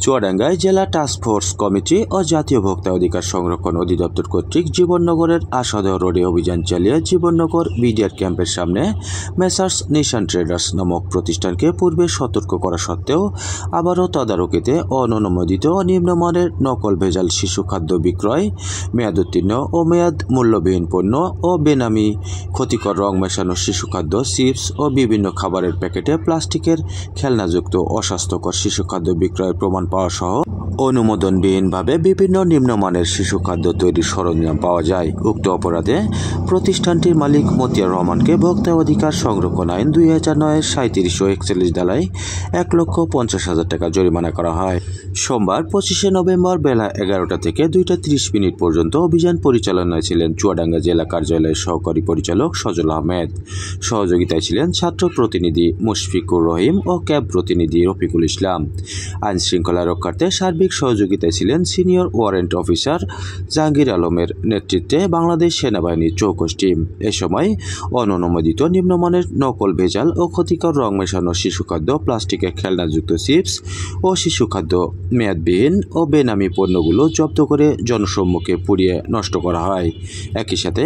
চুয়াডাঙ্গায় জেলা task force committee ও জাতীয় ভোক্তা অধিকার সংরক্ষণ অধিদপ্তর কর্তৃক জীবননগরের আসাদহ রোডে অভিযান চালিয়ে জীবননগর বিডিআর ক্যাম্পের সামনে মেসার্স নিশান ট্রেডার্স নামক প্রতিষ্ঠানকে পূর্বে সতর্ক করা সত্ত্বেও আবারও তদারকিতে অননুমোদিত ও নিম্নমানের নকল ভেজাল শিশু খাদ্য বিক্রয়, মেয়াদোত্তীর্ণ ও মেয়াদ মূল্যবিহীন পণ্য ও বেনামি ক্ষতিকর রং মেশানো শিশু খাদ্য, চিপস ও বিভিন্ন খাবারের প্যাকেটে প্লাস্টিকের খেলনাযুক্ত অস্বাস্থ্যকর শিশু খাদ্য বিক্রয়ের প্রমাণ পাওয়া সহ অনুমোদনবিহীনভাবে বিভিন্ন নিম্নমানের শিশু খাদ্য তৈরির সরঞ্জাম পাওয়া যায়। উক্ত অপরাধে প্রতিষ্ঠানটির মালিক মতিয়ার রহমানকে ভোক্তা অধিকার সংরক্ষণ আইন 2009 37 ও 41 ধারায় 1,50,000 টাকা জরিমানা করা হয়। সোমবার 25 নভেম্বর বেলা 11টা থেকে 2:30 পর্যন্ত অভিযান পরিচালনায় ছিলেন চুয়াডাঙ্গা জেলা কার্যালয়ের সহকারী পরিচালক সজল আহমেদ। সহযোগিতায় ছিলেন ছাত্র প্রতিনিধি মুশফিকুর রহিম ও ক্যাব প্রতিনিধি রফিকুল ইসলাম। আইন শৃঙ্খলা রক্ষার্থে সার্বিক সহযোগিতায় ছিলেন সিনিয়র ওয়ারেন্ট অফিসার জাহাঙ্গীর আলমের নেতৃত্বে বাংলাদেশ সেনাবাহিনীর চৌকস টিম। এ সময় অননুমোদিত নিম্নমানের নকল ভেজাল ও ক্ষতিকর রং মেশানো শিশু খাদ্য, প্লাস্টিকের খেলনাযুক্ত চিপস ও শিশু খাদ্য মেয়াদবিহীন ও বেনামি পণ্যগুলো জব্দ করে জনসম্মুখে পুড়িয়ে নষ্ট করা হয়। একই সাথে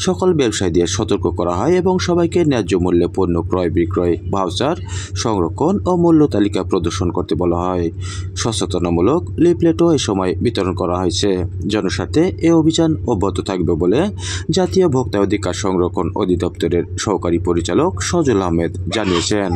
সকল ব্যবসায়ীদের সতর্ক করা হয় এবং সবাইকে ন্যায্য মূল্যে পণ্য ক্রয় বিক্রয়, ভাউচার সংরক্ষণ ও মূল্য তালিকা প্রদর্শন করতে বলা হয়। সচেতনামূলক লিফলেটও এ সময় বিতরণ করা হয়েছে। জনস্বার্থে এ অভিযান অব্যাহত থাকবে বলে জাতীয় ভোক্তা অধিকার সংরক্ষণ অধিদপ্তরের সহকারী পরিচালক সজল আহমেদ জানিয়েছেন।